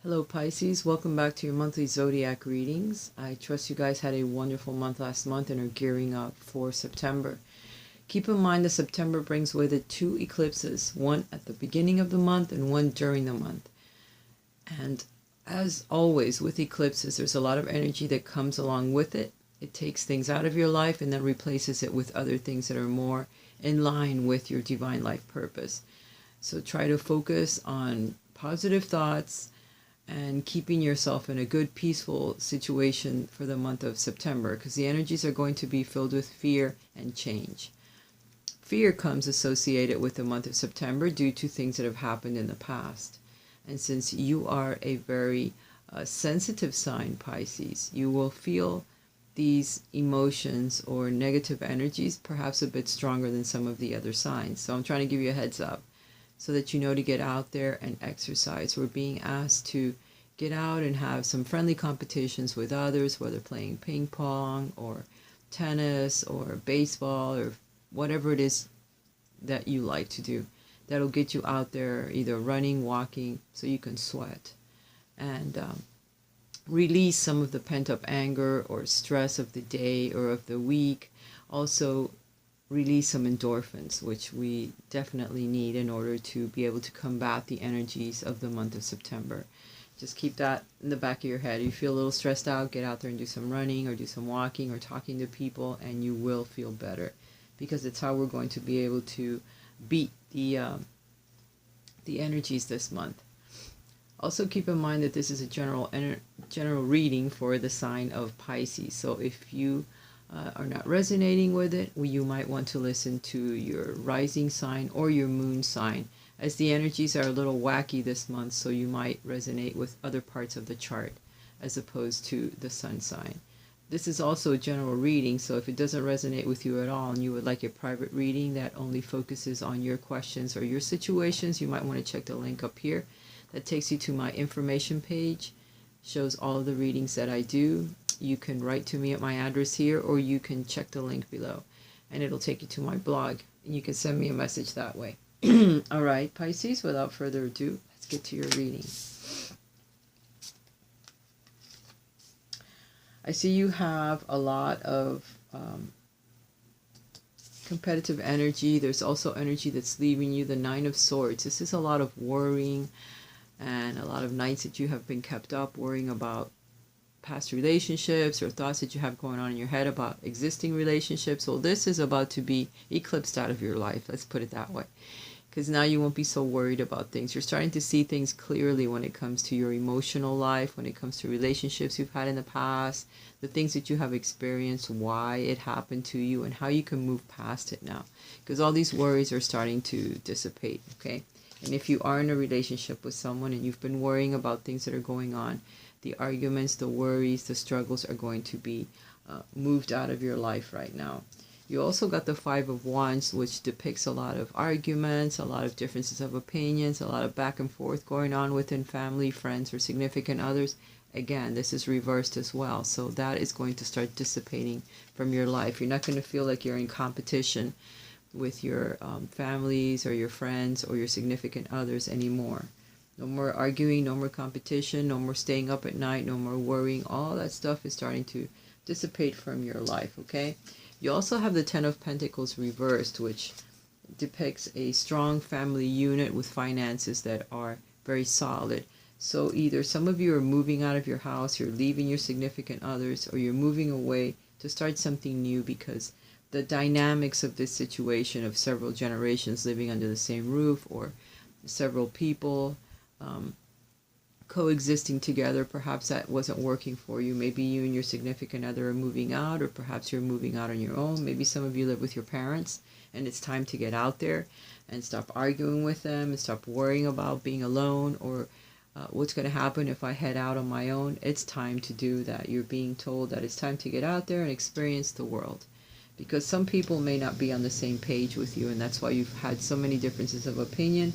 Hello Pisces, welcome back to your monthly zodiac readings. I trust you guys had a wonderful month last month and are gearing up for September. Keep in mind that September brings with it two eclipses, one at the beginning of the month and one during the month. And as always with eclipses, there's a lot of energy that comes along with it. It takes things out of your life and then replaces it with other things that are more in line with your divine life purpose. So try to focus on positive thoughts and keeping yourself in a good, peaceful situation for the month of September, because the energies are going to be filled with fear and change. Fear comes associated with the month of September due to things that have happened in the past. And since you are a very sensitive sign, Pisces, you will feel these emotions or negative energies perhaps a bit stronger than some of the other signs. So I'm trying to give you a heads up, so that you know to get out there and exercise. We're being asked to get out and have some friendly competitions with others, whether playing ping pong or tennis or baseball or whatever it is that you like to do. That'll get you out there either running, walking, so you can sweat. And release some of the pent-up anger or stress of the day or of the week. Also, release some endorphins, which we definitely need in order to be able to combat the energies of the month of September. Just keep that in the back of your head. If you feel a little stressed out, get out there and do some running or do some walking or talking to people, and you will feel better, because it's how we're going to be able to beat the energies this month. Also keep in mind that this is a general reading for the sign of Pisces. So if you are not resonating with it, you might want to listen to your rising sign or your moon sign, as the energies are a little wacky this month, so you might resonate with other parts of the chart as opposed to the sun sign. This is also a general reading, so if it doesn't resonate with you at all and you would like a private reading that only focuses on your questions or your situations, you might want to check the link up here. That takes you to my information page, shows all of the readings that I do. You can write to me at my address here, or you can check the link below and it'll take you to my blog and you can send me a message that way. All right, Pisces, without further ado, let's get to your reading. I see you have a lot of competitive energy. There's also energy that's leaving you, the Nine of Swords. This is a lot of worrying and a lot of nights that you have been kept up worrying about past relationships or thoughts that you have going on in your head about existing relationships. Well, this is about to be eclipsed out of your life. Let's put it that way. Because now you won't be so worried about things. You're starting to see things clearly when it comes to your emotional life, when it comes to relationships you've had in the past, the things that you have experienced, why it happened to you, and how you can move past it now. Because all these worries are starting to dissipate, okay? And if you are in a relationship with someone and you've been worrying about things that are going on, the arguments, the worries, the struggles are going to be moved out of your life right now. You also got the Five of Wands, which depicts a lot of arguments, a lot of differences of opinions, a lot of back and forth going on within family, friends, or significant others. Again, this is reversed as well. So that is going to start dissipating from your life. You're not going to feel like you're in competition with your families or your friends or your significant others anymore. No more arguing, no more competition, no more staying up at night, no more worrying. All that stuff is starting to dissipate from your life, okay? You also have the Ten of Pentacles reversed, which depicts a strong family unit with finances that are very solid. So either some of you are moving out of your house, you're leaving your significant others, or you're moving away to start something new, because the dynamics of this situation of several generations living under the same roof, or several people coexisting together, perhaps that wasn't working for you. Maybe you and your significant other are moving out, or perhaps you're moving out on your own. Maybe some of you live with your parents and it's time to get out there and stop arguing with them and stop worrying about being alone, or what's going to happen if I head out on my own. It's time to do that. You're being told that it's time to get out there and experience the world, because some people may not be on the same page with you, and that's why you've had so many differences of opinion.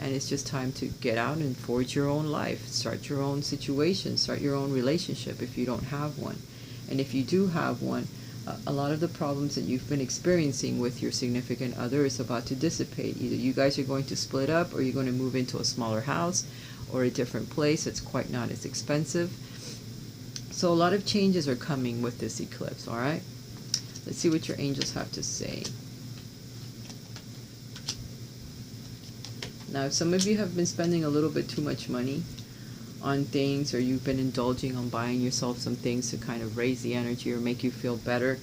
And it's just time to get out and forge your own life, start your own situation, start your own relationship if you don't have one. And if you do have one, a lot of the problems that you've been experiencing with your significant other is about to dissipate. Either you guys are going to split up, or you're going to move into a smaller house, or a different place that's quite not as expensive. So a lot of changes are coming with this eclipse, all right? Let's see what your angels have to say. Now, if some of you have been spending a little bit too much money on things, or you've been indulging on buying yourself some things to kind of raise the energy or make you feel better,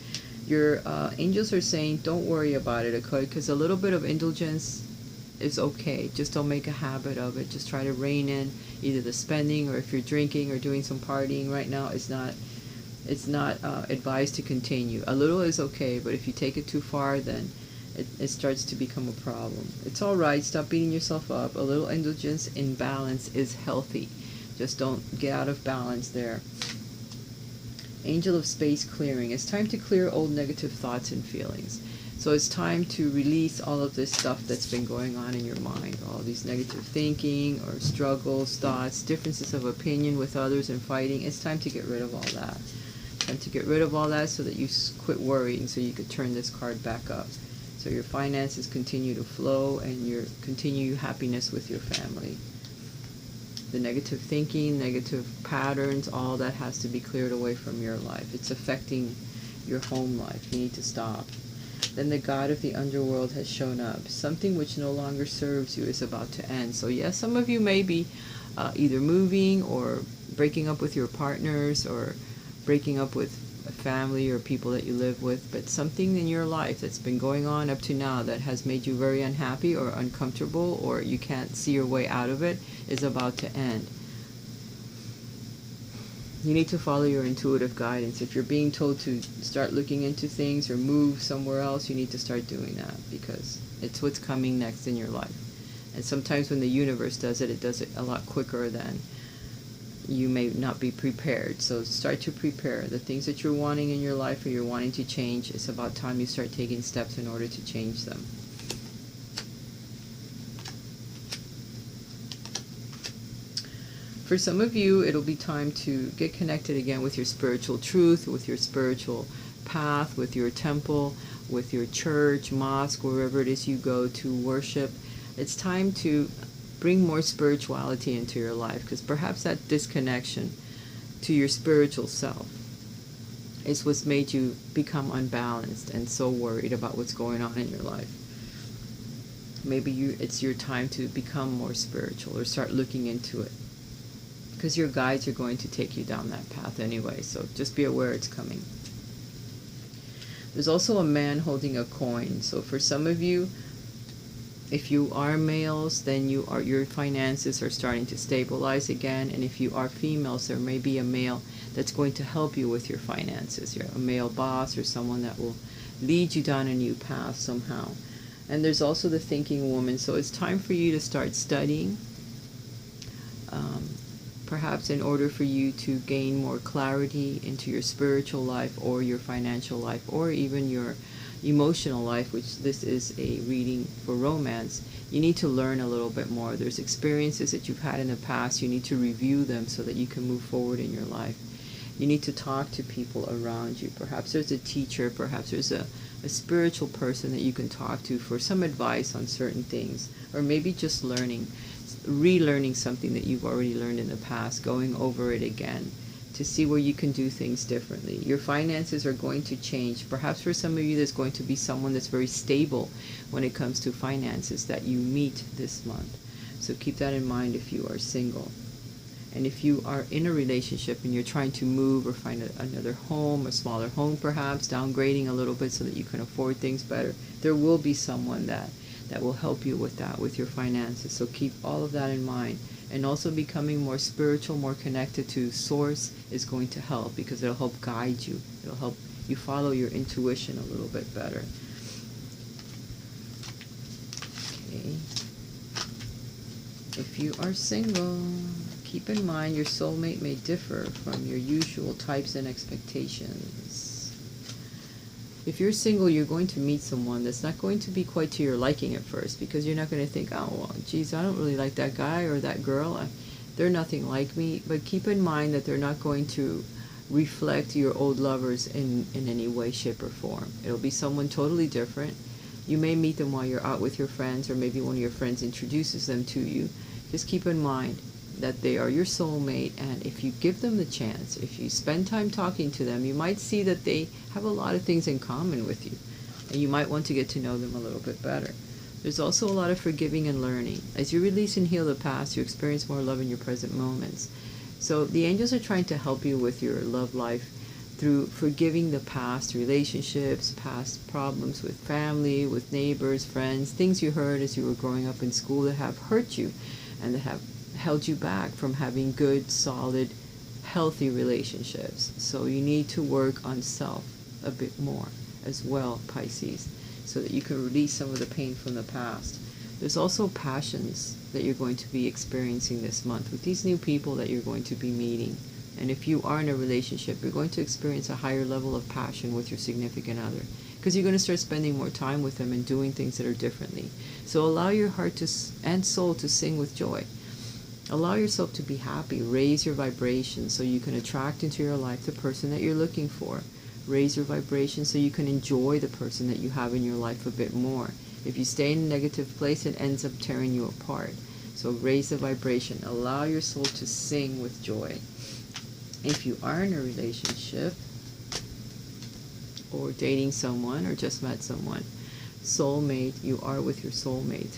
your angels are saying don't worry about it, okay? Because a little bit of indulgence is okay. Just don't make a habit of it. Just try to rein in either the spending, or if you're drinking or doing some partying right now, it's not advised to continue. A little is okay, but if you take it too far, then it starts to become a problem. It's all right. Stop beating yourself up. A little indulgence in balance is healthy. Just don't get out of balance there. Angel of space clearing. It's time to clear old negative thoughts and feelings. So it's time to release all of this stuff that's been going on in your mind. All these negative thinking or struggles, thoughts, differences of opinion with others and fighting. It's time to get rid of all that. Time to get rid of all that so that you quit worrying, so you could turn this card back up. So your finances continue to flow and your continue happiness with your family. The negative thinking, negative patterns, all that has to be cleared away from your life. It's affecting your home life. You need to stop. Then the god of the underworld has shown up. Something which no longer serves you is about to end. So yes, some of you may be either moving or breaking up with your partners or breaking up with a family or people that you live with, but something in your life that's been going on up to now that has made you very unhappy or uncomfortable, or you can't see your way out of it, is about to end. You need to follow your intuitive guidance. If you're being told to start looking into things or move somewhere else, you need to start doing that, because it's what's coming next in your life. And sometimes when the universe does it, it does it a lot quicker than you may not be prepared. So start to prepare. The things that you're wanting in your life or you're wanting to change, it's about time you start taking steps in order to change them. For some of you, it'll be time to get connected again with your spiritual truth, with your spiritual path, with your temple, with your church, mosque, wherever it is you go to worship. It's time to bring more spirituality into your life, because perhaps that disconnection to your spiritual self is what's made you become unbalanced and so worried about what's going on in your life. Maybe it's your time to become more spiritual or start looking into it, because your guides are going to take you down that path anyway, so just be aware it's coming. There's also a man holding a coin. So for some of you, if you are males, then your finances are starting to stabilize again. And if you are females, there may be a male that's going to help you with your finances. You're a male boss or someone that will lead you down a new path somehow. And there's also the thinking woman. So it's time for you to start studying, perhaps in order for you to gain more clarity into your spiritual life or your financial life or even your emotional life, which this is a reading for romance. You need to learn a little bit more. There's experiences that you've had in the past. You need to review them so that you can move forward in your life. You need to talk to people around you. Perhaps there's a teacher, perhaps there's a spiritual person that you can talk to for some advice on certain things, or maybe just relearning something that you've already learned in the past, going over it again to see where you can do things differently. Your finances are going to change. Perhaps for some of you, there's going to be someone that's very stable when it comes to finances that you meet this month. So keep that in mind if you are single. And if you are in a relationship and you're trying to move or find another home, a smaller home perhaps, downgrading a little bit so that you can afford things better, there will be someone that will help you with that, with your finances. So keep all of that in mind. And also becoming more spiritual, more connected to Source is going to help, because it'll help guide you. It'll help you follow your intuition a little bit better. Okay. If you are single, keep in mind your soulmate may differ from your usual types and expectations. If you're single, you're going to meet someone that's not going to be quite to your liking at first, because you're not going to think, oh, well, geez, I don't really like that guy or that girl. They're nothing like me. But keep in mind that they're not going to reflect your old lovers in any way, shape, or form. It'll be someone totally different. You may meet them while you're out with your friends, or maybe one of your friends introduces them to you. Just keep in mind, that they are your soulmate, and if you give them the chance, if you spend time talking to them, you might see that they have a lot of things in common with you, and you might want to get to know them a little bit better. There's also a lot of forgiving and learning. As you release and heal the past, you experience more love in your present moments. So the angels are trying to help you with your love life through forgiving the past relationships, past problems with family, with neighbors, friends, things you heard as you were growing up in school that have hurt you and that have held you back from having good, solid, healthy relationships. So you need to work on self a bit more as well, Pisces, so that you can release some of the pain from the past. There's also passions that you're going to be experiencing this month with these new people that you're going to be meeting. And if you are in a relationship, you're going to experience a higher level of passion with your significant other, because you're going to start spending more time with them and doing things that are differently. So allow your heart and soul to sing with joy. Allow yourself to be happy. Raise your vibration so you can attract into your life the person that you're looking for. Raise your vibration so you can enjoy the person that you have in your life a bit more. If you stay in a negative place, it ends up tearing you apart. So raise the vibration. Allow your soul to sing with joy. If you are in a relationship or dating someone or just met someone, soulmate, you are with your soulmate.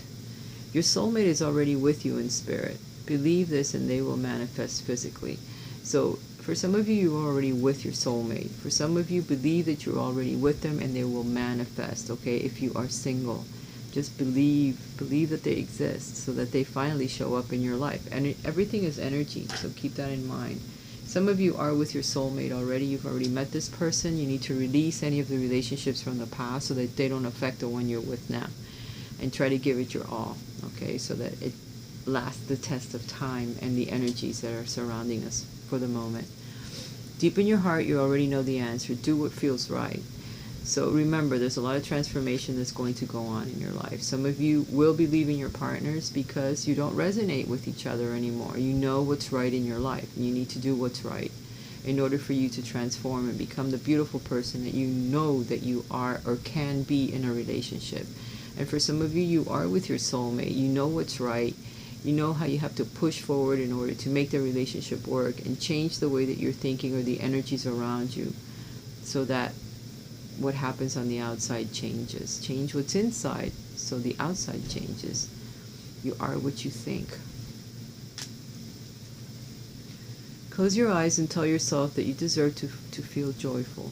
Your soulmate is already with you in spirit. Believe this and they will manifest physically. So for some of you, you're already with your soulmate. For some of you, believe that you're already with them and they will manifest, okay? If you are single, just believe that they exist so that they finally show up in your life. And everything is energy, so keep that in mind. Some of you are with your soulmate already. You've already met this person. You need to release any of the relationships from the past so that they don't affect the one you're with now. And try to give it your all, okay, so that it lasts the test of time and the energies that are surrounding us for the moment. Deep in your heart, you already know the answer. Do what feels right. So remember, there's a lot of transformation that's going to go on in your life. Some of you will be leaving your partners because you don't resonate with each other anymore. You know what's right in your life, and you need to do what's right in order for you to transform and become the beautiful person that you know that you are or can be in a relationship. And for some of you, you are with your soulmate. You know what's right. You know how you have to push forward in order to make the relationship work and change the way that you're thinking or the energies around you so that what happens on the outside changes. Change what's inside so the outside changes. You are what you think. Close your eyes and tell yourself that you deserve to feel joyful.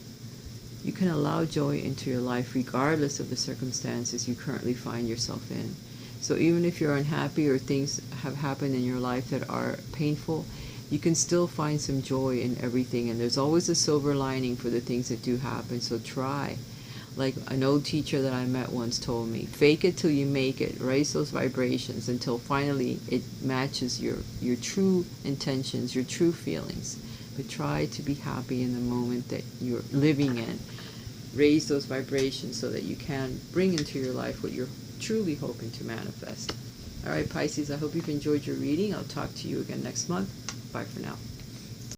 You can allow joy into your life regardless of the circumstances you currently find yourself in. So even if you're unhappy or things have happened in your life that are painful, you can still find some joy in everything. And there's always a silver lining for the things that do happen. So try. Like an old teacher that I met once told me, fake it till you make it. Raise those vibrations until finally it matches your true intentions, your true feelings. But try to be happy in the moment that you're living in. Raise those vibrations so that you can bring into your life what you're truly hoping to manifest. All right, Pisces, I hope you've enjoyed your reading. I'll talk to you again next month. Bye for now.